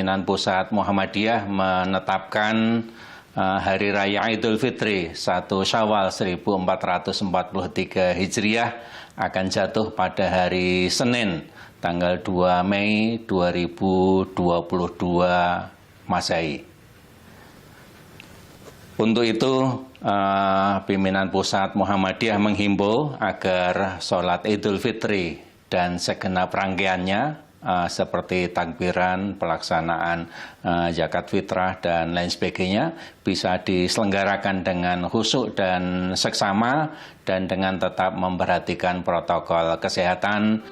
Pimpinan Pusat Muhammadiyah menetapkan Hari Raya Idul Fitri 1 Syawal 1443 Hijriah akan jatuh pada hari Senin, tanggal 2 Mei 2022 Masehi. Untuk itu, Pimpinan Pusat Muhammadiyah menghimbau agar sholat Idul Fitri dan segenap rangkaiannya seperti takbiran, pelaksanaan zakat fitrah, dan lain sebagainya bisa diselenggarakan dengan khusyuk dan seksama dan dengan tetap memperhatikan protokol kesehatan.